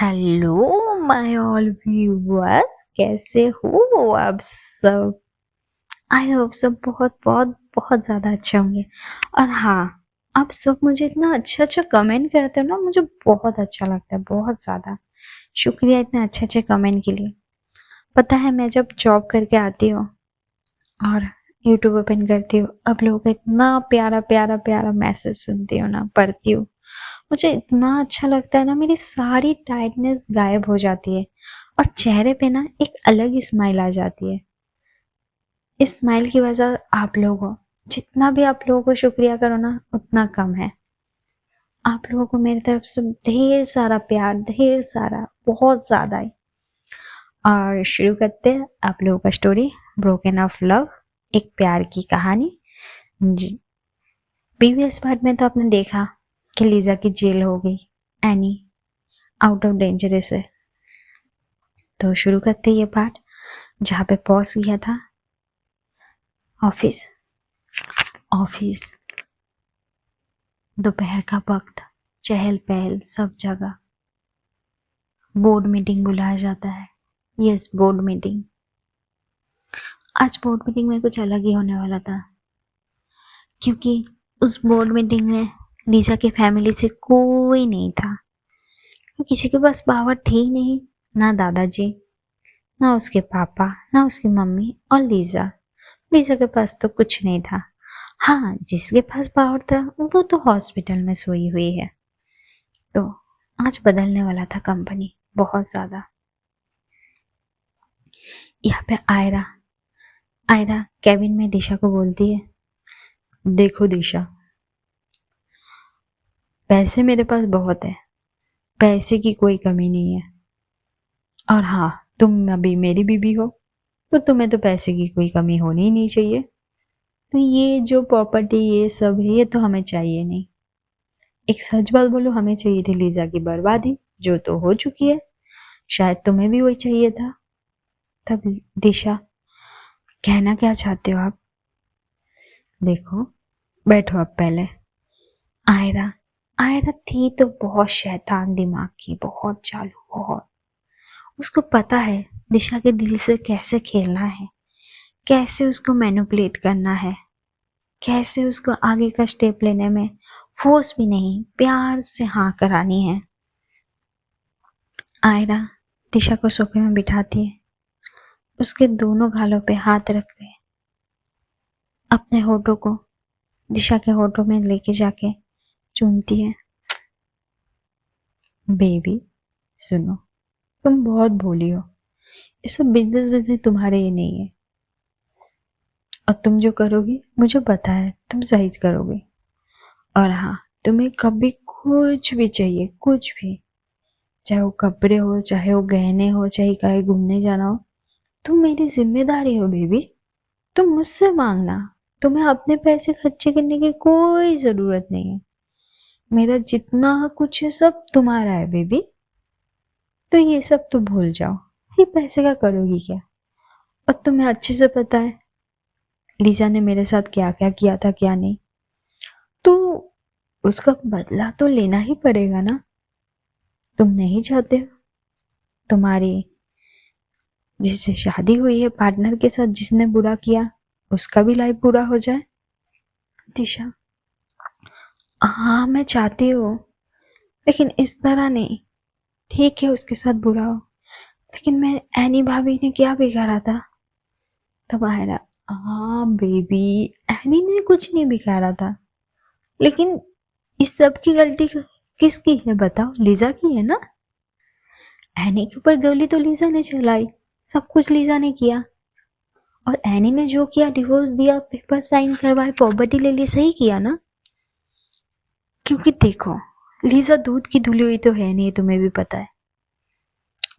Hello my all viewers, कैसे हो आप सब। आई होप सब बहुत बहुत बहुत ज़्यादा अच्छे होंगे। और हाँ, आप सब मुझे इतना अच्छा अच्छा कमेंट करते हो ना, मुझे बहुत अच्छा लगता है, बहुत ज़्यादा शुक्रिया इतने अच्छे अच्छे कमेंट के लिए। पता है, मैं जब जॉब करके आती हूँ और यूट्यूब ओपन करती हूँ, अब लोगों का इतना प्यारा प्यारा प्यारा मैसेज सुनती हूँ ना, पढ़ती हूँ, मुझे इतना अच्छा लगता है ना, मेरी सारी टायर्डनेस गायब हो जाती है और चेहरे पे ना एक अलग ही स्माइल आ जाती है। इस स्माइल की वजह आप लोग हो। जितना भी आप लोगों को शुक्रिया करो ना, उतना कम है। आप लोगों को मेरी तरफ से ढेर सारा प्यार, ढेर सारा, बहुत ज़्यादा ही। और शुरू करते हैं आप लोगों का स्टोरी, ब्रोकन ऑफ लव, एक प्यार की कहानी। जी, प्रीवियस पार्ट में तो आपने देखा कि लीजा की जेल हो गई, एनी आउट ऑफ डेंजरस है। तो शुरू करते ये पार्ट जहाँ पे पॉज किया था। ऑफिस ऑफिस, दोपहर का वक्त, चहल पहल सब जगह। बोर्ड मीटिंग बुलाया जाता है। Yes, board meeting. आज बोर्ड मीटिंग में कुछ अलग ही होने वाला था, क्योंकि उस बोर्ड मीटिंग में लीजा की फैमिली से कोई नहीं था। तो किसी के पास पावर थी नहीं, ना दादाजी, ना उसके पापा, ना उसकी मम्मी, और लीजा। लीजा के पास तो कुछ नहीं था। हाँ, जिसके पास पावर था वो तो हॉस्पिटल में सोई हुई है। तो आज बदलने वाला था कंपनी बहुत ज्यादा। यहाँ पे आयरा आयरा कैबिन में दिशा को बोलती है, देखो दिशा, पैसे मेरे पास बहुत है, पैसे की कोई कमी नहीं है। और हाँ, तुम अभी मेरी बीबी हो, तो तुम्हें तो पैसे की कोई कमी होनी ही नहीं चाहिए। तो ये जो प्रॉपर्टी ये सब है, ये तो हमें चाहिए नहीं। एक सच बात बोलो, हमें चाहिए थी लीजा की बर्बादी, जो तो हो चुकी है। शायद तुम्हें भी वही चाहिए था। तब दिशा, कहना क्या चाहते हो आप। देखो, बैठो आप पहले। आयरा आयरा थी तो बहुत शैतान दिमाग की, बहुत चालू, बहुत। उसको पता है दिशा के दिल से कैसे खेलना है, कैसे उसको मैनिपुलेट करना है, कैसे उसको आगे का स्टेप लेने में फोर्स भी नहीं, प्यार से हाँ करानी है। आयरा दिशा को सोफे में बिठाती है, उसके दोनों गालों पे हाथ रखते हैं, अपने होठों को दिशा के होठों में लेके जाके चूमती है। बेबी सुनो, तुम बहुत भोली हो, ये सब बिजनेस बिजनेस तुम्हारे ये नहीं है। और तुम जो करोगी मुझे पता है, तुम सही करोगी। और हाँ, तुम्हें कभी कुछ भी चाहिए, कुछ भी, चाहे वो कपड़े हो, चाहे वो गहने हो, चाहे कहीं घूमने जाना हो, तुम मेरी जिम्मेदारी हो बेबी। तुम मुझसे मांगना, तुम्हें अपने पैसे खर्चे करने की कोई जरूरत नहीं है। मेरा जितना कुछ है सब तुम्हारा है बेबी। तो ये सब तो भूल जाओ, ये पैसे का करोगी क्या। और तुम्हें अच्छे से पता है लीजा ने मेरे साथ क्या क्या किया था, क्या नहीं। तो उसका बदला तो लेना ही पड़ेगा ना। तुम नहीं चाहते हो तुम्हारी जिससे शादी हुई है, पार्टनर के साथ जिसने बुरा किया, उसका भी लाइफ बुरा हो जाए। दिशा, हाँ मैं चाहती हूँ, लेकिन इस तरह नहीं। ठीक है उसके साथ बुरा हो, लेकिन मैं एनी भाभी ने क्या बिगाड़ा था। तब आयरा, हाँ बेबी, एनी ने कुछ नहीं बिगाड़ा था, लेकिन इस सब की गलती किसकी है बताओ, लीजा की है ना। एनी के ऊपर गोली तो लीजा ने चलाई, सब कुछ लीजा ने किया। और एनी ने जो किया, डिवोर्स दिया, पेपर साइन करवाए, प्रॉपर्टी ले ली, सही किया ना। क्योंकि देखो, लीजा दूध की धुली हुई तो है नहीं, तुम्हें भी पता है।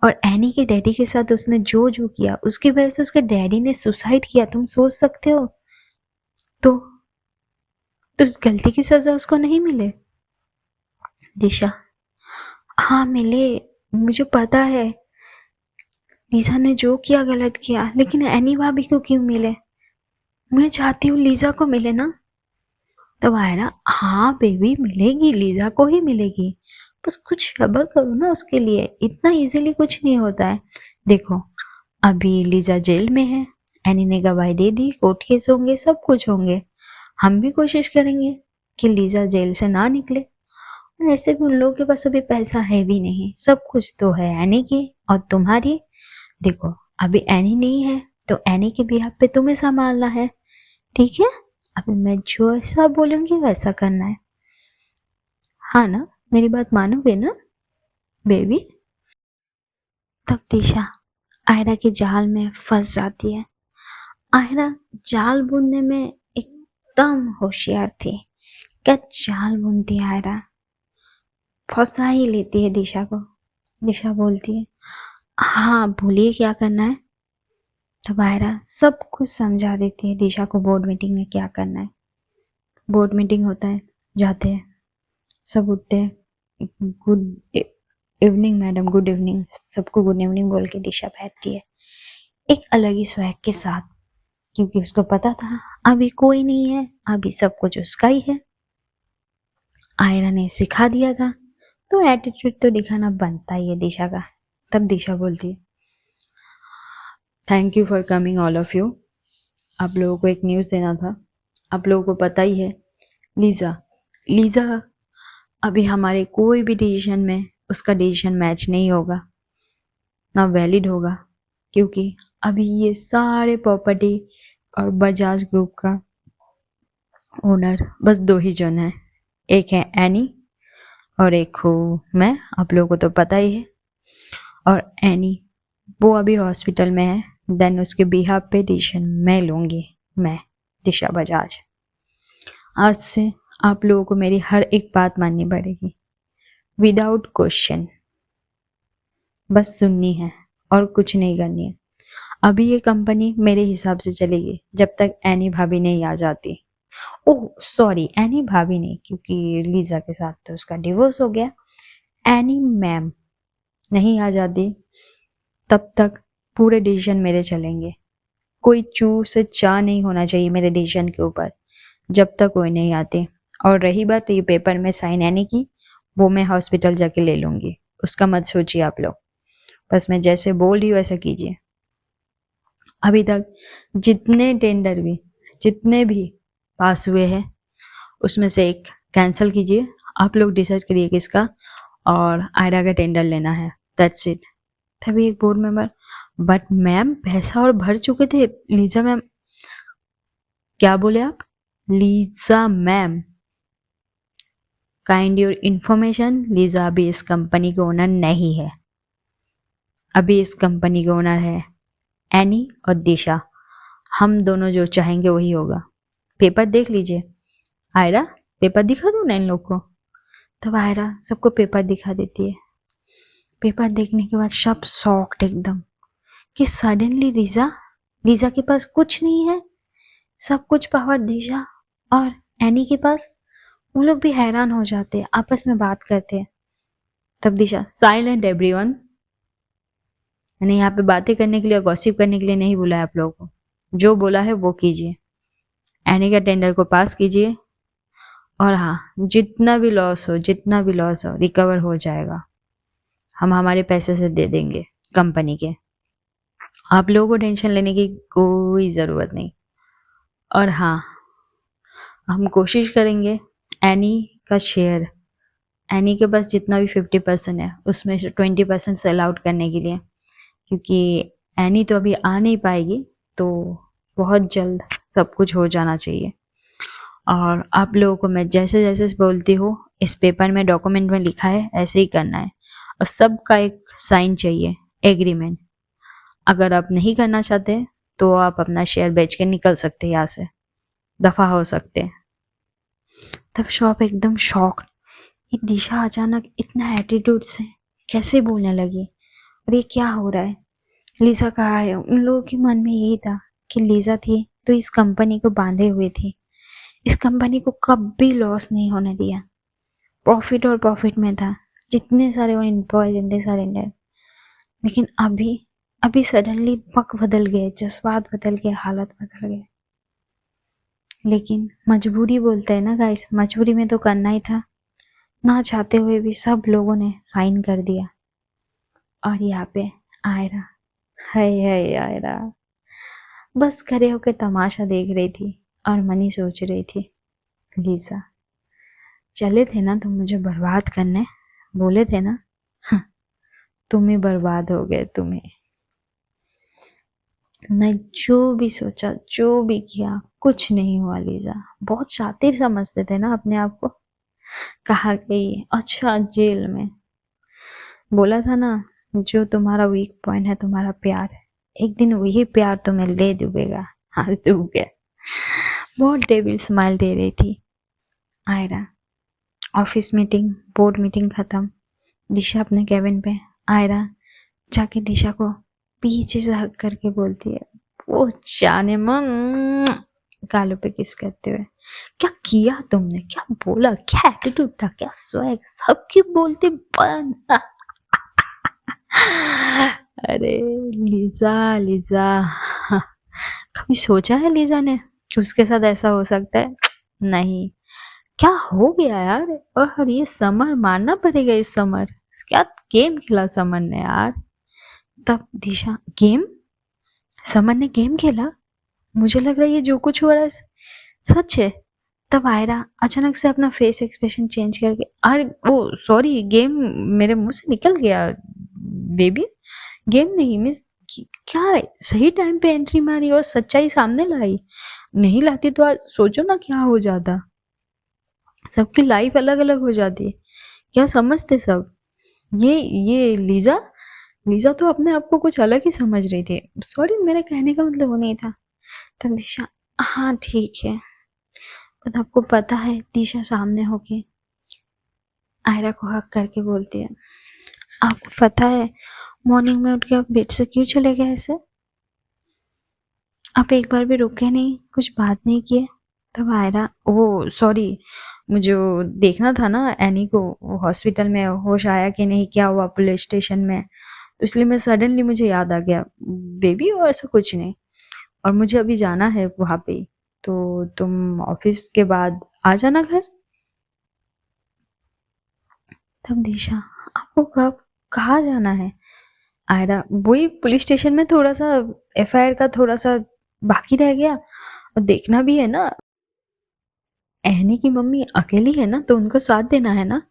और एनी के डैडी के साथ उसने जो जो किया, उसकी वजह से उसके डैडी ने सुसाइड किया, तुम सोच सकते हो। तो उस गलती की सजा उसको नहीं मिले। दिशा, हाँ मिले, मुझे पता है लीजा ने जो किया गलत किया, लेकिन एनी भाभी को क्यों मिले। मैं चाहती हूँ लीजा को मिले ना। तब आयरा, हाँ बेबी मिलेगी, लीजा को ही मिलेगी। बस कुछ सब्र करो ना उसके लिए, इतना इजीली कुछ नहीं होता है। देखो अभी लीजा जेल में है, एनी ने गवाही दे दी, कोर्ट केस होंगे, सब कुछ होंगे। हम भी कोशिश करेंगे कि लीजा जेल से ना निकले। और ऐसे भी उन लोगों के पास अभी पैसा है भी नहीं, सब कुछ तो है एनी की और तुम्हारी। देखो अभी एनी नहीं है तो एनी के बिहाफ पे तुम्हें संभालना है, ठीक है? अभी मैं जो ऐसा बोलूंगी वैसा करना है, हाँ ना? मेरी बात मानोगे ना बेबी? तब दिशा आयरा के जाल में फंस जाती है। आयरा जाल बुनने में एकदम होशियार थी। क्या जाल बुनती है आयरा, फंसा ही लेती है दिशा को। दिशा बोलती है हाँ बोलिए क्या करना है। तब आयरा सब कुछ समझा देती है दिशा को, बोर्ड मीटिंग में क्या करना है। बोर्ड मीटिंग होता है, जाते हैं, सब उठते हैं, good evening madam, good evening, सबको गुड इवनिंग बोल के दिशा बैठती है एक अलग ही स्वैग के साथ, क्योंकि उसको पता था अभी कोई नहीं है, अभी सब कुछ उसका ही है। आयरा ने सिखा दिया था तो एटीट्यूड तो दिखाना बनता ही है दिशा का। तब दिशा बोलती है thank you for coming all of you. आप लोगों को एक न्यूज़ देना था। आप लोगों को पता ही है लीजा लीजा अभी हमारे कोई भी डिसीजन में उसका डिसीजन मैच नहीं होगा, ना वैलिड होगा, क्योंकि अभी ये सारे प्रॉपर्टी और बजाज ग्रुप का ओनर बस दो ही जन है, एक है एनी और एक हूँ मैं, आप लोगों को तो पता ही है। और एनी वो अभी हॉस्पिटल में है, देन उसके बिहाफ पे डिसीजन मैं लूँगी, मैं दिशा बजाज। आज से आप लोगों को मेरी हर एक बात माननी पड़ेगी विदाउट क्वेश्चन, बस सुननी है और कुछ नहीं करनी है। अभी ये कंपनी मेरे हिसाब से चलेगी जब तक एनी भाभी नहीं आ जाती। ओह सॉरी, एनी भाभी नहीं, क्योंकि लीजा के साथ तो उसका डिवोर्स हो गया। एनी मैम नहीं आ जाती तब तक पूरे डिसीजन मेरे चलेंगे, कोई चू से चा नहीं होना चाहिए मेरे डिसीजन के ऊपर जब तक कोई नहीं आती। और रही बात ये पेपर में साइन एनी की, वो मैं हॉस्पिटल जाके ले लूँगी, उसका मत सोचिए आप लोग, बस मैं जैसे बोल रही हूँ वैसा कीजिए। अभी तक जितने भी पास हुए हैं उसमें से एक कैंसिल कीजिए, आप लोग डिसाइड करिए किसका, और आयरा का टेंडर लेना है, दैट्स इट। तभी एक बोर्ड मेंबर बट मैम पैसा और भर चुके थे। लीजा मैम, क्या बोले आप? Lisa ma'am, kind your information, Lisa अभी इस कंपनी के ओनर नहीं है, अभी इस कंपनी के ओनर है एनी और दिशा। हम दोनों जो चाहेंगे वही होगा। पेपर देख लीजिए। आयरा पेपर दिखा दो ना इन लोग को। तब आयरा सबको पेपर दिखा देती है। पेपर देखने के बाद सब शॉक्ड एकदम कि सडनली लीजा के पास कुछ नहीं है, सब कुछ पावर दिशा और एनी के पास। वो लोग भी हैरान हो जाते हैं, आपस में बात करते हैं। तब दिशा साइलेंट एवरीवन, मैंने यहाँ पे बातें करने के लिए, गॉसिप करने के लिए नहीं बोला है आप लोगों को, जो बोला है वो कीजिए। एनी का टेंडर को पास कीजिए और हाँ, जितना भी लॉस हो रिकवर हो जाएगा, हम हमारे पैसे से दे देंगे कंपनी के, आप लोगों को टेंशन लेने की कोई ज़रूरत नहीं। और हाँ, हम कोशिश करेंगे एनी का शेयर, एनी के पास जितना भी 50% है उसमें से 20% सेल आउट करने के लिए, क्योंकि एनी तो अभी आ नहीं पाएगी, तो बहुत जल्द सब कुछ हो जाना चाहिए। और आप लोगों को मैं जैसे जैसे बोलती हूँ इस पेपर में डॉक्यूमेंट में लिखा है ऐसे ही करना है, और सबका एक साइन चाहिए, एग्रीमेंट। अगर आप नहीं करना चाहते तो आप अपना शेयर बेच के निकल सकते हैं, यहाँ से दफा हो सकते हैं। तब शॉप एकदम शॉक्ड, ये दिशा अचानक इतना एटीट्यूड से कैसे बोलने लगी और ये क्या हो रहा है? लीजा कहाँ है? उन लोगों के मन में यही था कि लीजा थी तो इस कंपनी को बांधे हुए थी, इस कंपनी को कभी लॉस नहीं होने दिया, प्रॉफिट और प्रॉफिट में था, जितने सारे एम्प्लॉय, जितने सारे इंडियन। लेकिन अभी अभी सडनली पक बदल गए, जज्बात बदल गए, हालत बदल गए। लेकिन मजबूरी बोलते हैं ना गाइस, मजबूरी में तो करना ही था। ना चाहते हुए भी सब लोगों ने साइन कर दिया। और यहाँ पे आयरा, हाय आयरा बस खड़े होकर तमाशा देख रही थी और मनी सोच रही थी, लीजा चले थे ना तुम मुझे बर्बाद करने, बोले थे ना, हाँ, तुम ही बर्बाद हो गए। तुम्हें मैं जो भी सोचा जो भी किया कुछ नहीं हुआ लीजा। बहुत शातिर समझते थे ना अपने आप को। कहा गई अच्छा जेल में, बोला था ना जो तुम्हारा वीक पॉइंट है तुम्हारा प्यार है, एक दिन वही प्यार तुम्हें ले डूबेगा। हाँ डूब गया। बहुत डेविल स्माइल दे रही थी Aira. Office meeting, board meeting खत्म। दिशा अपने कैबिन पे। आयरा जाके दिशा को पीछे से हक करके बोलती है, वो जाने मन, गालों पे किस करते हुए, क्या किया तुमने, क्या बोला, क्या एटीट्यूड था, क्या स्वैग, सबकी बोलती बन। अरे लीजा लीजा, कभी सोचा है लीजा ने कि उसके साथ ऐसा हो सकता है? नहीं। क्या हो गया यार? और ये समर मानना पड़ेगा, इस समर क्या गेम खेला समर ने यार। तब दिशा, गेम? समर ने गेम खेला? मुझे लग रहा है ये जो कुछ हो रहा है सच है। तब आयरा अचानक से अपना फेस एक्सप्रेशन चेंज करके, अरे ओ सॉरी, गेम मेरे मुंह से निकल गया बेबी, गेम नहीं मिस। क्या है? सही टाइम पे एंट्री मारी और सच्चाई सामने लाई। नहीं लाती तो आज सोचो ना क्या हो जाता। सबकी लाइफ अलग अलग हो जाती है। क्या समझते सब? ये लीजा, लीजा तो अपने आप को कुछ अलग ही समझ रही थी। सॉरी, मेरे कहने का मतलब वो नहीं था। तब दिशा, हाँ ठीक है। पर आपको पता है, दिशा सामने होके आयरा को हक करके बोलती है, आपको पता है मॉर्निंग में उठ के आप बेड से क्यों चले गए ऐसे? आप एक बार भी रुके नहीं, कुछ बात नहीं किए? तब आयरा, ओ सॉरी, मुझे वो देखना था ना एनी को, हॉस्पिटल में होश आया कि नहीं, क्या हुआ पुलिस स्टेशन में, तो इसलिए मैं सडनली मुझे याद आ गया बेबी, और ऐसा कुछ नहीं। और मुझे अभी जाना है वहाँ पे, तो तुम ऑफिस के बाद आ जाना घर। तब दिशा, आपको कब, कहाँ जाना है? आयरा, वही पुलिस स्टेशन में थोड़ा सा एफआईआर का थोड़ा सा बाकी रह गया, और देखना भी है ना, एनी की मम्मी अकेली है ना, तो उनको साथ देना है ना।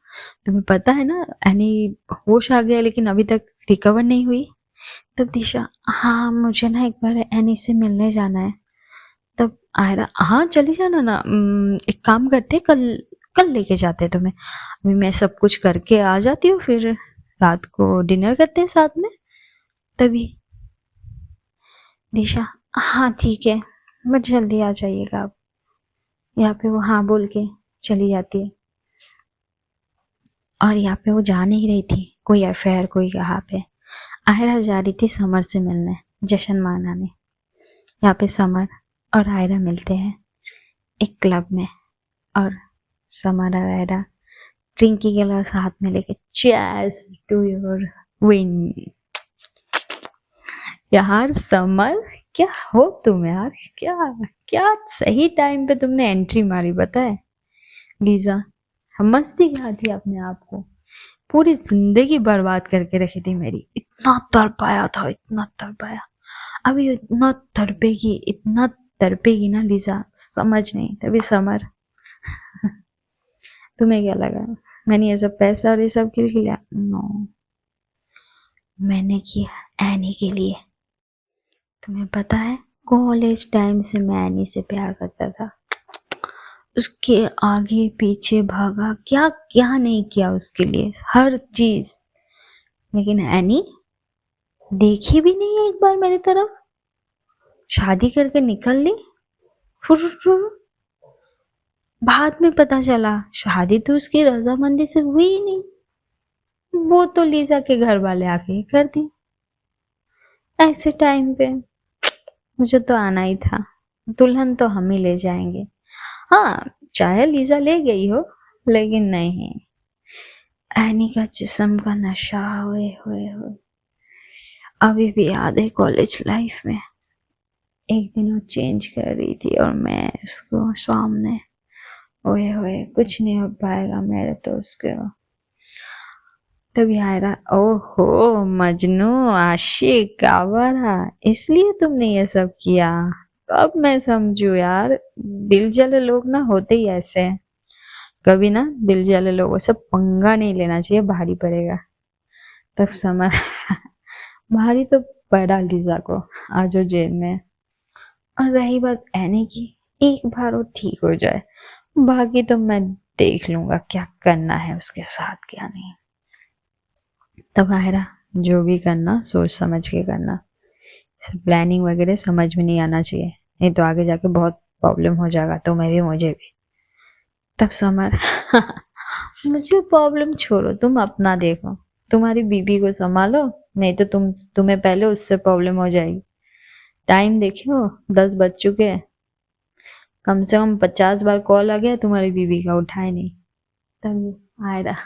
तुम्हें पता है ना एनी होश आ गया लेकिन अभी तक रिकवर नहीं हुई। तब दिशा, हाँ मुझे ना एक बार एनी से मिलने जाना है। तब आयरा, हाँ चली जाना ना, एक काम करते, कल कल लेके जाते तुम्हें। अभी मैं सब कुछ करके आ जाती हूँ, फिर रात को डिनर करते हैं साथ में। तभी दिशा, हाँ ठीक है, बट जल्दी आ जाइएगा आप। यहाँ पे वो हाँ बोल के चली जाती है। और यहाँ पे वो जा नहीं रही थी कोई अफेयर कोई यहाँ पे। आयरा जा रही थी समर से मिलने, जश्न मनाने। यहाँ पे समर और आयरा मिलते हैं एक क्लब में, और समर और आयरा ड्रिंक की गिलास हाथ में लेके, चीयर्स टू योर विन। यार समर, क्या हो तुम यार, क्या क्या सही टाइम पे तुमने एंट्री मारी, पता है लीजा। समझती क्या थी अपने आप को, पूरी जिंदगी बर्बाद करके रखी थी मेरी। इतना तड़पाया था, इतना तड़पाया, अभी इतना तड़पेगी, इतना तड़पेगी ना लीजा, समझ नहीं। तभी समर, तुम्हें क्या लगा मैंने ये सब पैसा और ये सब के लिए किया? नो, मैंने किया एनी के लिए। तुम्हें पता है कॉलेज टाइम से मैं एनी से प्यार करता था, उसके आगे पीछे भागा, क्या क्या नहीं किया उसके लिए, हर चीज। लेकिन एनी देखी भी नहीं एक बार मेरी तरफ, शादी करके निकल ली। फुर्र। बाद में पता चला शादी तो उसकी रजामंदी से हुई ही नहीं, वो तो लीजा के घर वाले आके ही कर दी। ऐसे टाइम पे मुझे तो आना ही था, दुल्हन तो हम ही ले जाएंगे। हाँ चाहे लीजा ले गई हो, लेकिन नहीं, एनी का जिस्म का नशा, हुए हुए हुए अभी भी याद है कॉलेज लाइफ में। एक दिन वो चेंज कर रही थी और मैं उसको सामने ओए होए कुछ नहीं हो पाएगा मेरे तो उसके। तभी आयरा, ओहो मजनू आशिक आवारा, इसलिए तुमने ये सब किया। अब मैं समझू यार, दिल जले लोग ना होते ही ऐसे हैं। कभी ना दिल जले लोगों से पंगा नहीं लेना चाहिए, भारी पड़ेगा। तब समझ भारी तो पड़ा लीजा को, आज वो जेल में है। और रही बात एनी की, एक बार वो ठीक हो जाए, बाकी तो मैं देख लूंगा क्या करना है उसके साथ क्या नहीं। तब आयरा, जो भी करना सोच समझ के करना, सब प्लानिंग वगैरह समझ में नहीं आना चाहिए, नहीं तो आगे जाके बहुत प्रॉब्लम हो जाएगा, तुम्हें भी मुझे भी। तब समर मुझे प्रॉब्लम छोड़ो, तुम अपना देखो, तुम्हारी बीबी को संभालो, नहीं तो तुम्हें पहले उससे प्रॉब्लम हो जाएगी। टाइम देखो 10 बज चुके हैं, कम से कम 50 बार कॉल आ गया तुम्हारी बीबी का, उठाए नहीं। तब आयरा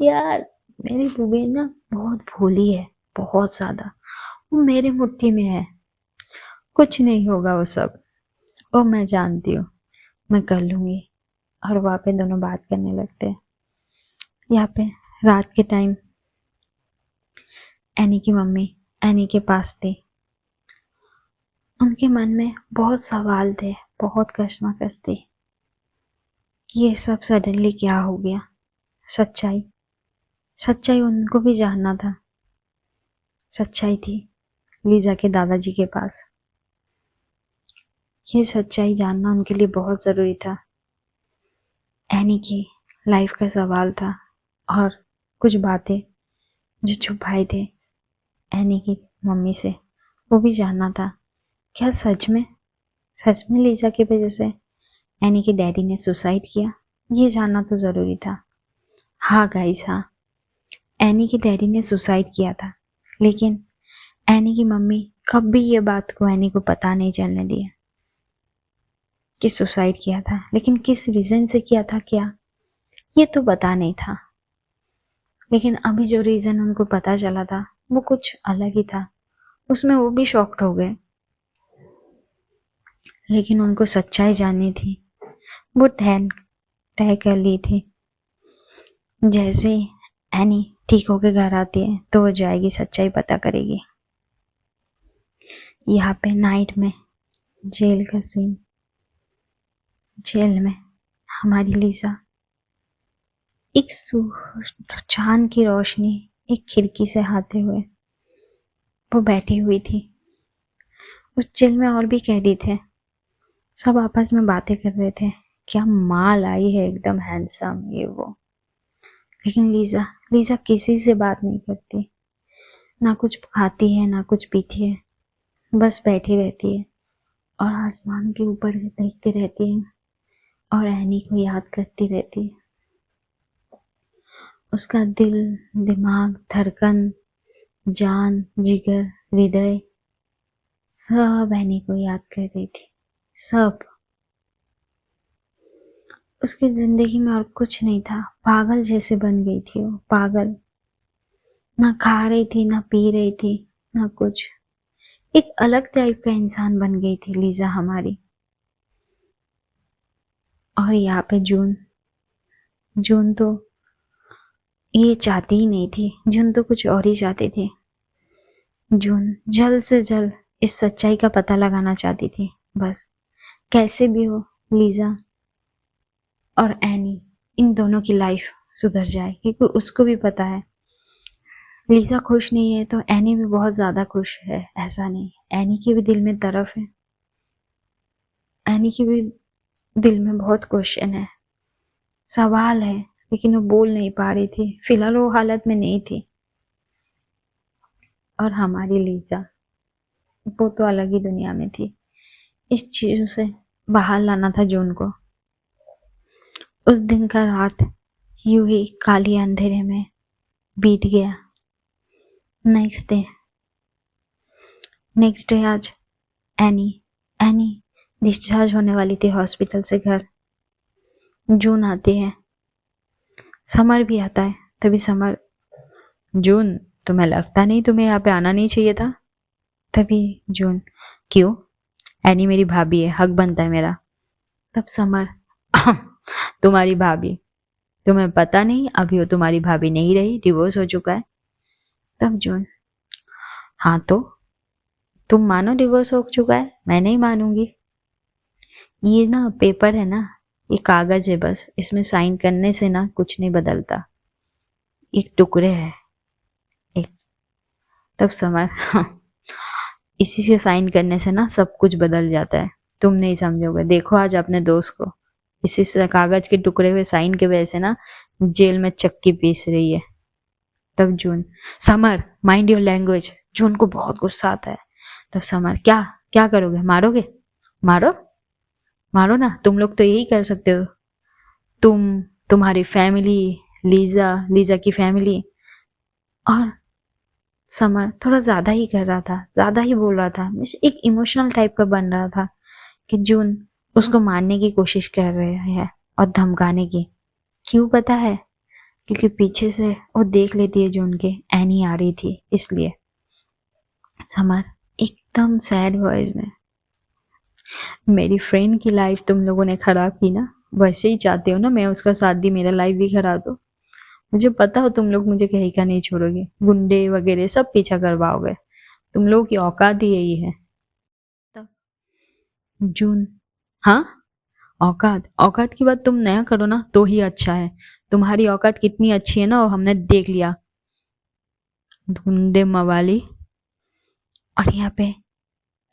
यार मेरी बीबी ना बहुत भोली है, बहुत ज्यादा, वो मेरे मुट्ठी में है, कुछ नहीं होगा वो सब, वो मैं जानती हूँ, मैं कर लूंगी। और वहाँ पे दोनों बात करने लगते हैं। यहाँ पे रात के टाइम एनी की मम्मी एनी के पास थी। उनके मन में बहुत सवाल थे, बहुत कश्मकश थी कि ये सब सडनली क्या हो गया। सच्चाई सच्चाई उनको भी जानना था। सच्चाई थी लीजा के दादाजी के पास। ये सच्चाई जानना उनके लिए बहुत ज़रूरी था। एनी की लाइफ का सवाल था और कुछ बातें जो छुपाए थे एनी की मम्मी से, वो भी जानना था। क्या सच में लीजा की वजह से एनी के डैडी ने सुसाइड किया, ये जानना तो ज़रूरी था। हाँ गाइस, हाँ, एनी के डैडी ने सुसाइड किया था, लेकिन एनी की मम्मी कभी ये बात को एनी को पता नहीं चलने दिया कि सुसाइड किया था, लेकिन किस रीज़न से किया था क्या, ये तो पता नहीं था। लेकिन अभी जो रीज़न उनको पता चला था वो कुछ अलग ही था, उसमें वो भी शॉक्ड हो गए। लेकिन उनको सच्चाई जाननी थी, वो तय कर ली थी। जैसे एनी ठीक होके घर आती है तो वो जाएगी, सच्चाई पता करेगी। यहाँ पे नाइट में जेल का सीन। जेल में हमारी लीजा एक चांद की रोशनी एक खिड़की से आते हुए वो बैठी हुई थी। उस जेल में और भी कैदी थे, सब आपस में बातें कर रहे थे, क्या माल आई है, एकदम हैंडसम ये वो। लेकिन लीजा लीजा किसी से बात नहीं करती, ना कुछ खाती है ना कुछ पीती है, बस बैठी रहती है और आसमान के ऊपर देखती रहती है और एनी को याद करती रहती है। उसका दिल, दिमाग, धड़कन, जान, जिगर, हृदय सब एनी को याद कर रही थी, सब। उसकी जिंदगी में और कुछ नहीं था, पागल जैसे बन गई थी वो, पागल। ना खा रही थी ना पी रही थी ना कुछ, एक अलग टाइप का इंसान बन गई थी लीजा हमारी। और यहाँ पे जून तो ये चाहती ही नहीं थी, जून तो कुछ और ही चाहती थी। जून जल्द से जल्द इस सच्चाई का पता लगाना चाहती थी, बस कैसे भी हो लीजा और एनी, इन दोनों की लाइफ सुधर जाए, क्योंकि उसको भी पता है लीजा खुश नहीं है तो एनी भी बहुत ज़्यादा खुश है। ऐसा नहीं, एनी के भी दिल में तरफ है, एनी के भी दिल में बहुत क्वेश्चन है, सवाल है, लेकिन वो बोल नहीं पा रही थी, फिलहाल वो हालत में नहीं थी। और हमारी लीजा वो तो अलग ही दुनिया में थी, इस चीज़ों से बाहर लाना था जून को। उस दिन का रात यूं ही काली अंधेरे में बीत गया। नेक्स्ट डे आज एनी डिस्चार्ज होने वाली थी हॉस्पिटल से घर। जून आती है, समर भी आता है। तभी समर, जून तुम्हें लगता नहीं तुम्हें यहाँ पे आना नहीं चाहिए था? तभी जून, क्यों? एनी मेरी भाभी है, हक बनता है मेरा। तब समर, तुम्हारी भाभी, तुम्हें पता नहीं अभी वो तुम्हारी भाभी नहीं रही, डिवोर्स हो चुका है। तब जून, हाँ तो तुम मानो डिवोर्स हो चुका है, मैं नहीं मानूंगी। ये ना पेपर है ना, ये कागज है बस, इसमें साइन करने से ना कुछ नहीं बदलता, एक टुकड़े है एक। तब समझ, इसी से साइन करने से ना सब कुछ बदल जाता है। तुम नहीं समझोगे, देखो आज अपने दोस्त को, इसी से कागज के टुकड़े हुए साइन की वजह से ना जेल में चक्की पीस रही है। तब जून, समर माइंड योर लैंग्वेज। जून को बहुत गुस्सा आता है। तब समर, क्या क्या करोगे, मारोगे? मारो, मारो ना, तुम लोग तो यही कर सकते हो। तुम्हारी फैमिली, लीजा, लीजा की फैमिली। और समर थोड़ा ज्यादा ही कर रहा था, ज्यादा ही बोल रहा था, एक इमोशनल टाइप का बन रहा था कि जून उसको मारने की कोशिश कर रहे हैं और धमकाने की। क्यों पता है? क्योंकि पीछे से वो देख लेती है जून के एनी आ रही थी, इसलिए। समर एकदम सैड वॉइस में, मेरी फ्रेंड की लाइफ तुम लोगों ने खराब की ना, वैसे ही चाहते हो ना मैं उसका साथ दी, मेरा लाइफ भी खराब हो। मुझे पता हो तुम लोग मुझे कहीं का नहीं छोड़ोगे, गुंडे वगैरह सब पीछा करवाओगे, तुम लोगों की औकात ही यही है। तब जून, हाँ, औकात औकात की बात तुम नया करो ना तो ही अच्छा है। तुम्हारी औकात कितनी अच्छी है ना वो हमने देख लिया, ढूंढे मवाली। और यहाँ पे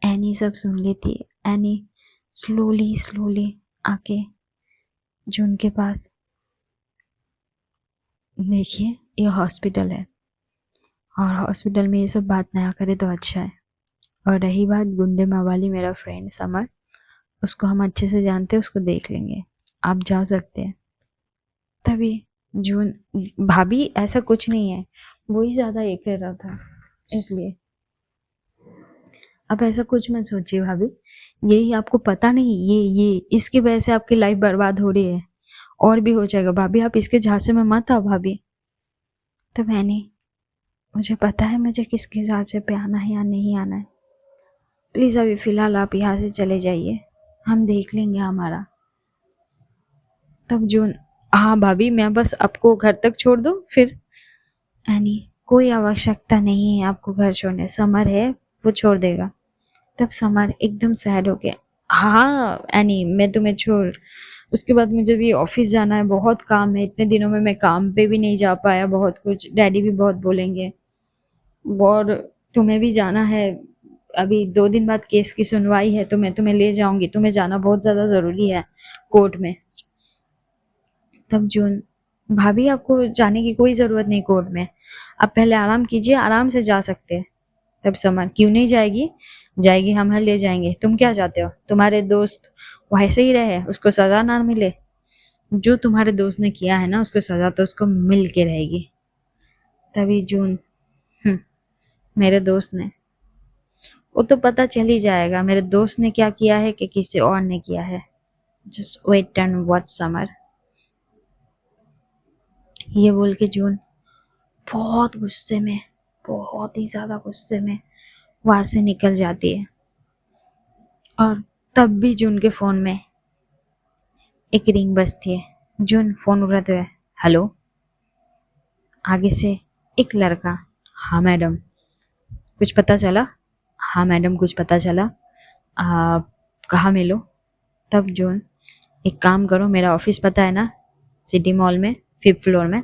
एनी सब सुन लेती है। एनी स्लोली स्लोली आके जून के पास, देखिए ये हॉस्पिटल है और हॉस्पिटल में ये सब बात नया करे तो अच्छा है। और रही बात गुंडे मवाली, मेरा फ्रेंड समर, उसको हम अच्छे से जानते हैं, उसको देख लेंगे, आप जा सकते हैं। तभी जून, भाभी ऐसा कुछ नहीं है, वही ज्यादा ये कर रहा था इसलिए। अब ऐसा कुछ मत सोचिए भाभी, यही आपको पता नहीं, ये इसकी वजह से आपकी लाइफ बर्बाद हो रही है, और भी हो जाएगा भाभी, आप इसके झांसे में मत आओ भाभी। तो मैंने, मुझे पता है मुझे किसके झांसे पे आना है या नहीं आना है, प्लीज अभी फिलहाल आप यहाँ से चले जाइए, हम देख लेंगे हमारा। तब जून, हाँ भाभी मैं बस आपको घर तक छोड़ दूँ फिर? एनी, कोई आवश्यकता नहीं है आपको घर छोड़ने, समर है वो छोड़ देगा। तब समर एकदम सैड हो गया, हाँ एनी मैं तुम्हें छोड़, उसके बाद मुझे भी ऑफिस जाना है, बहुत काम है, इतने दिनों में मैं काम पे भी नहीं जा पाया, बहुत कुछ, डैडी भी बहुत बोलेंगे, और तुम्हें भी जाना है, अभी 2 दिन बाद केस की सुनवाई है तो मैं तुम्हें ले जाऊंगी, तुम्हें जाना बहुत ज्यादा जरूरी है कोर्ट में। तब जून, भाभी आपको जाने की कोई जरूरत नहीं कोर्ट में, आप पहले आराम कीजिए, आराम से जा सकते हैं। तब समर, क्यों नहीं जाएगी, जाएगी, हम ले जाएंगे, तुम क्या चाहते हो तुम्हारे दोस्त वैसे ही रहे, उसको सजा ना मिले? जो तुम्हारे दोस्त ने किया है ना उसको सजा तो उसको मिल के रहेगी। तभी जून, मेरे दोस्त ने, वो तो पता चल ही जाएगा मेरे दोस्त ने क्या किया है कि किसी और ने किया है, just wait and watch Samar. ये बोल के जून बहुत गुस्से में, बहुत ही ज्यादा गुस्से में वहां से निकल जाती है। और तब भी जून के फोन में एक रिंग बजती है। जून फोन उठाते हुए, हेलो। आगे से एक लड़का, हाँ मैडम, कुछ पता चला? हाँ मैडम कुछ पता चला, कहाँ मिलो? तब जून, एक काम करो, मेरा ऑफिस पता है ना, सिटी मॉल में 5th फ्लोर में,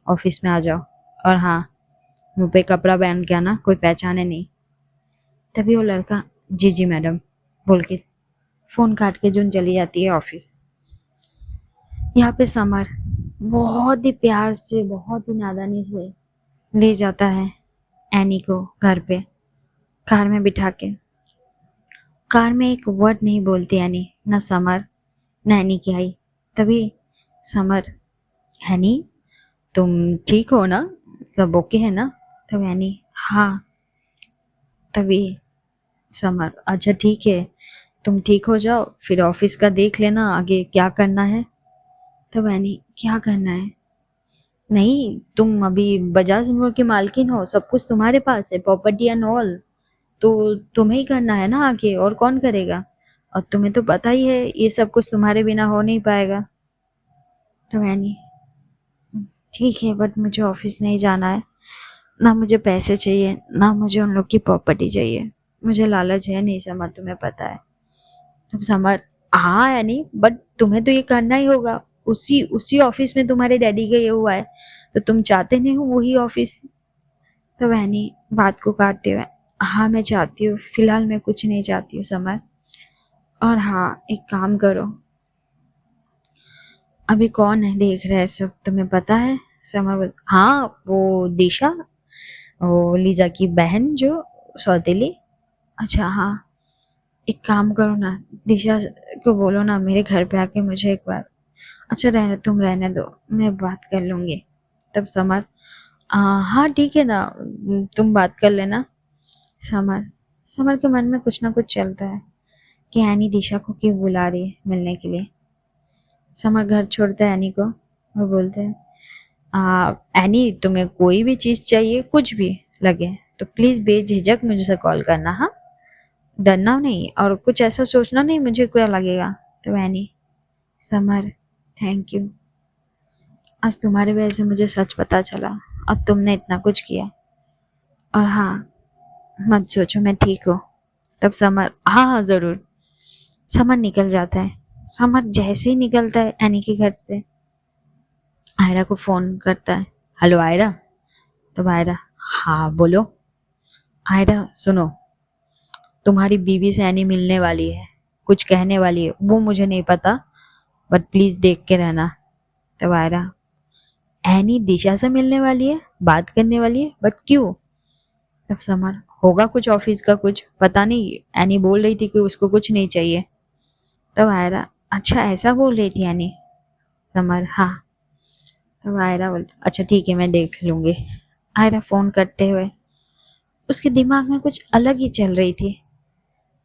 ऑफिस में आ जाओ, और हाँ मुँह पे कपड़ा पहन के आना, कोई पहचाने नहीं। तभी वो लड़का, जी जी मैडम बोल के फोन काट के जून चली जाती है ऑफिस। यहाँ पे समर बहुत ही प्यार से, बहुत ही नादानी से ले जाता है एनी को घर पे, कार में बिठा के। कार में एक वर्ड नहीं बोलती एनी, न समर न एनी की आई। तभी समर, एनी तुम ठीक हो ना, सब ओके है ना? तब एनी, हाँ। तभी समर, अच्छा ठीक है, तुम ठीक हो जाओ, फिर ऑफिस का देख लेना आगे क्या करना है। तब एनी, क्या करना है? नहीं, तुम अभी बजाज फिनसर्व की मालकिन हो, सब कुछ तुम्हारे पास है, प्रॉपर्टी एंड ऑल, तो तुम्हें ही करना है ना आगे, और कौन करेगा? और तुम्हें तो पता ही है ये सब कुछ तुम्हारे बिना हो नहीं पाएगा। तो मैंने, ठीक है बट मुझे ऑफिस नहीं जाना है, ना मुझे पैसे चाहिए ना मुझे उन लोग की प्रॉपर्टी चाहिए, मुझे लालच है नहीं समर, तुम्हें पता है। तब समर, हाँ यानी बट तुम्हें तो ये करना ही होगा, उसी उसी ऑफिस में तुम्हारे डैडी का ये हुआ है, तो तुम चाहते नहीं हो वही ऑफिस। तो वहनी बात को काटते हुए, हाँ मैं चाहती हूँ, फिलहाल मैं कुछ नहीं चाहती हूँ समर। और हाँ एक काम करो, अभी कौन है देख रहा है सब तुम्हें पता है? समर हाँ वो दिशा, वो लीजा की बहन जो सौतेली। अच्छा हाँ, एक काम करो ना, दिशा को बोलो ना मेरे घर पे आके मुझे एक बार, अच्छा रहने तुम रहने दो, मैं बात कर लूँगी। तब समर, हाँ ठीक है ना, तुम बात कर लेना। समर, समर के मन में कुछ ना कुछ चलता है कि एनी दिशा को क्यों बुला रही है मिलने के लिए। समर घर छोड़ता है एनी को और बोलते हैं, एनी तुम्हें कोई भी चीज़ चाहिए कुछ भी लगे तो प्लीज़ बेझिझक मुझसे कॉल करना, हाँ डरना नहीं और कुछ ऐसा सोचना नहीं मुझे क्या लगेगा। तो एनी, समर थैंक यू, आज तुम्हारी वजह से मुझे सच पता चला और तुमने इतना कुछ किया। और हाँ मत सोचो मैं ठीक हूँ। तब समर, हाँ हाँ ज़रूर। समर निकल जाता है। समर जैसे ही निकलता है एनी के घर से, आयरा को फ़ोन करता है, हेलो आयरा। तब आयरा, हाँ बोलो। आयरा सुनो, तुम्हारी बीवी से एनी मिलने वाली है, कुछ कहने वाली है, वो मुझे नहीं पता बट प्लीज़ देख के रहना। तब आयरा, एनी दिशा से मिलने वाली है, बात करने वाली है बट क्यों? तब समर, होगा कुछ ऑफिस का, कुछ पता नहीं, एनी बोल रही थी कि उसको कुछ नहीं चाहिए। तब आयरा, अच्छा ऐसा बोल रही थी एनी? समर, हाँ। तब आयरा बोलती, अच्छा ठीक है मैं देख लूंगी। आयरा फोन करते हुए, उसके दिमाग में कुछ अलग ही चल रही थी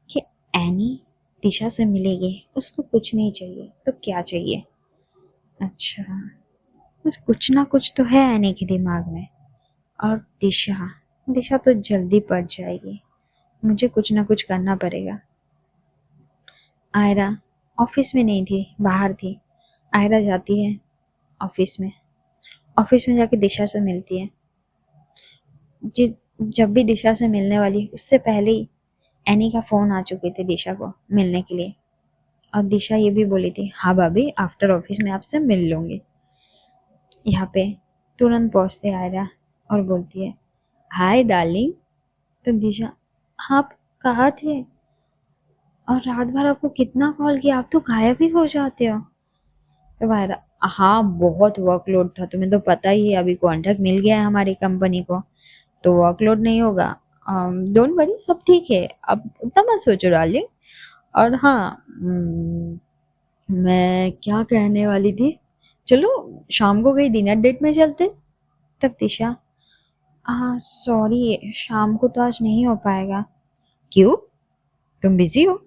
कि एनी दिशा से मिलेगी, उसको कुछ नहीं चाहिए तो क्या चाहिए। अच्छा, बस कुछ ना कुछ तो है एनी के दिमाग में। और दिशा, दिशा तो जल्दी पड़ जाएगी, मुझे कुछ ना कुछ करना पड़ेगा। आयरा ऑफिस में नहीं थी, बाहर थी। आयरा जाती है ऑफिस में, ऑफिस में जाके दिशा से मिलती है। जि जब भी दिशा से मिलने वाली उससे पहले ही एनी का फ़ोन आ चुके थे दिशा को मिलने के लिए। और दिशा ये भी बोली थी, हाँ भाभी आफ्टर ऑफिस में आपसे मिल लूँगी। यहाँ पे तुरंत पहुँचते आयरा और बोलती है, हाय डार्लिंग। तो दिशा, हाँ आप कहाँ थे और रात भर आपको कितना कॉल किया, आप तो गायब ही हो जाते हो। तो वायरा, हाँ बहुत वर्कलोड था, तुम्हें तो पता ही है, अभी कॉन्ट्रैक्ट मिल गया है हमारी कंपनी को तो वर्कलोड नहीं होगा। डोंट वरी सब ठीक है, अब उतना मत सोचो डार्लिंग। और हाँ मैं क्या कहने वाली थी, चलो शाम को कहीं डिनर डेट में चलते। तब दिशा, हाँ सॉरी शाम को तो आज नहीं हो पाएगा। क्यों, तुम बिजी हो?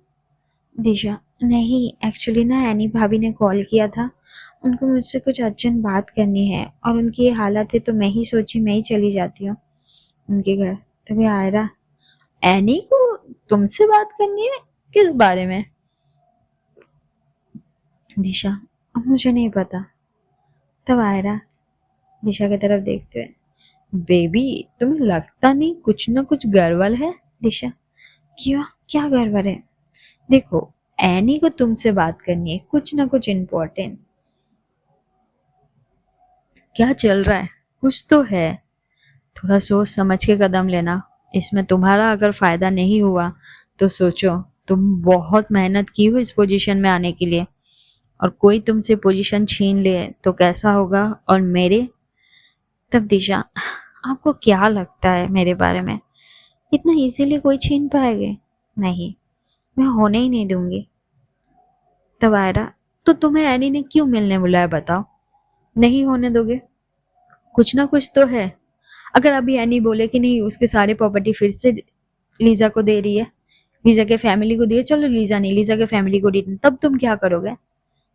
दिशा, नहीं एक्चुअली ना एनी भाभी ने कॉल किया था, उनको मुझसे कुछ अर्जेंट बात करनी है और उनकी ये हालत है तो मैं ही सोची मैं ही चली जाती हूँ उनके घर। तभी आयरा, एनी को तुमसे बात करनी है, किस बारे में? दिशा, मुझे नहीं पता। तब आयरा दिशा की तरफ देखते हुए, बेबी तुम्हें लगता नहीं कुछ ना कुछ गड़बड़ है? दिशा, क्यों, क्या गड़बड़ है? देखो एनी को तुमसे बात करनी है, कुछ ना कुछ इम्पोर्टेंट। क्या चल रहा है, कुछ तो है, थोड़ा सोच समझ के कदम लेना। इसमें तुम्हारा अगर फायदा नहीं हुआ तो सोचो, तुम बहुत मेहनत की हो इस पोजीशन में आने के लिए और कोई तुमसे पोजीशन छीन ले तो कैसा होगा, और मेरे। तब दिशा, आपको क्या लगता है मेरे बारे में, इतना इजीली कोई छीन पाएगा? नहीं, मैं होने ही नहीं दूंगी। तब आयरा, तो तुम्हें एनी ने क्यों मिलने बुलाया बताओ, नहीं होने दोगे? कुछ ना कुछ तो है। अगर अभी एनी बोले कि नहीं उसके सारे प्रॉपर्टी फिर से लीजा को दे रही है, लीजा के फैमिली को दिए, चलो लीजा नहीं लीजा के फैमिली को दी, तब तुम क्या करोगे?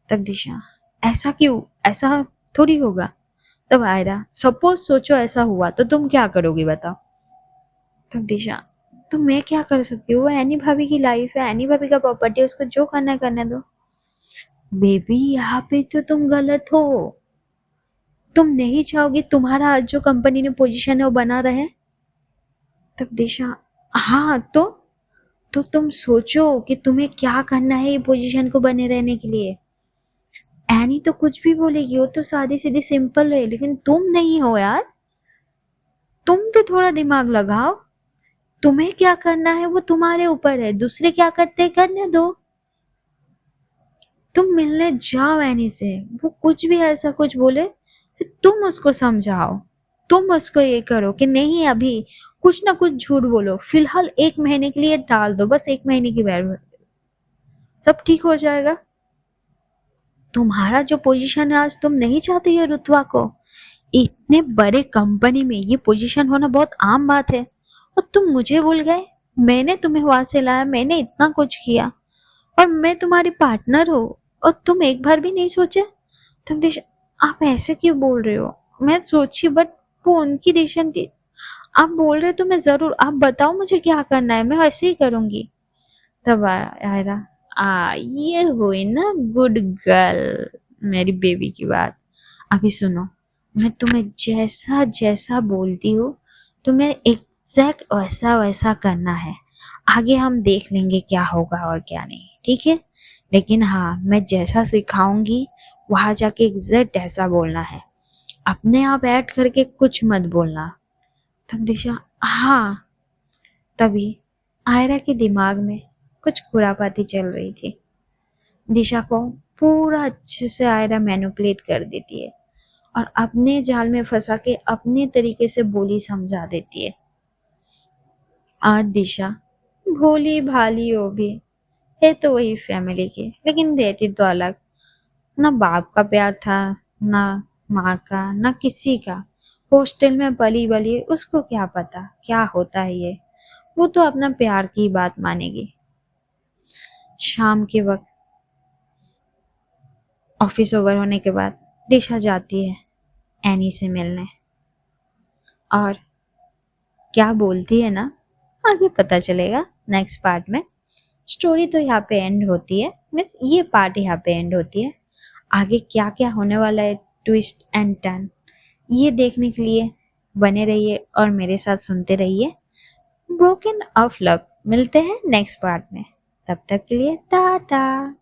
तब दिशा, ऐसा क्यों, ऐसा थोड़ी होगा। तब आयरा, सपोज सोचो ऐसा हुआ तो तुम क्या करोगी बताओ? तब दिशा, तो मैं क्या कर सकती हूँ, वो एनी भाभी की लाइफ है, एनी भाभी का प्रॉपर्टी, उसको जो करना है करने दो। बेबी यहाँ पे तो तुम गलत हो। तुम नहीं चाहोगी तुम्हारा आज जो कंपनी ने पोजीशन है वो बना रहे? तब दिशा, हाँ तो तुम सोचो कि तुम्हें क्या करना है ये पोजीशन को बने रहने के लिए। एनी तो कुछ भी बोलेगी, वो तो सादी सीधी सिंपल है, लेकिन तुम नहीं हो यार। तुम तो थोड़ा दिमाग लगाओ। तुम्हें क्या करना है वो तुम्हारे ऊपर है, दूसरे क्या करते हैं करने दो। तुम मिलने जाओ एनी से, वो कुछ भी ऐसा कुछ बोले तो तुम उसको समझाओ। तुम उसको ये करो कि नहीं अभी कुछ ना कुछ झूठ बोलो, फिलहाल 1 महीने के लिए टाल दो, बस 1 महीने की वैल्यू, सब ठीक हो जाएगा। तुम्हारा जो पोजीशन है आज तुम नहीं चाहते हो रुतवा को। इतने बड़े कंपनी में ये पोजीशन होना बहुत आम बात है, और तुम मुझे भूल गए। मैंने तुम्हें वहां से लाया, मैंने इतना कुछ किया, और मैं तुम्हारी पार्टनर हूँ, और तुम एक बार भी नहीं सोचे। तुम आप ऐसे क्यों बोल रहे हो? मैं सोची बट वो उनकी डिसीजन थी। आप बोल रहे तो मैं जरूर, आप बताओ मुझे क्या करना है, मैं ऐसे ही करूंगी। तब आयरा, ये हुई ना गुड गर्ल, मेरी बेबी की बात। अभी सुनो, मैं तुम्हें जैसा जैसा बोलती हूँ तुम्हें एग्जैक्ट वैसा वैसा करना है। आगे हम देख लेंगे क्या होगा और क्या नहीं, ठीक है? लेकिन हाँ, मैं जैसा सिखाऊंगी वहां जाके एग्जैक्ट ऐसा बोलना है। अपने आप ऐड करके कुछ मत बोलना। तब दिशा, हाँ। तभी आयरा के दिमाग में कुछ खुरापाती चल रही थी। दिशा को पूरा अच्छे से आयरा मैनिपुलेट कर देती है और अपने जाल में फंसा के अपने तरीके से बोली समझा देती है। आज दिशा भोली भाली हो भी है तो वही फैमिली की, लेकिन रहती तो अलग। ना बाप का प्यार था, ना माँ का, ना किसी का। हॉस्टल में पली बली, उसको क्या पता क्या होता है ये। वो तो अपना प्यार की बात मानेगी। शाम के वक्त ऑफिस ओवर होने के बाद दिशा जाती है एनी से मिलने, और क्या बोलती है ना, आगे पता चलेगा नेक्स्ट पार्ट में। स्टोरी तो यहाँ पे एंड होती है, मीन्स ये पार्ट यहाँ पे एंड होती है। आगे क्या क्या होने वाला है, ट्विस्ट एंड टर्न, ये देखने के लिए बने रहिए और मेरे साथ सुनते रहिए ब्रोकन ऑफ लव। मिलते हैं नेक्स्ट पार्ट में, तब तक के लिए टाटा।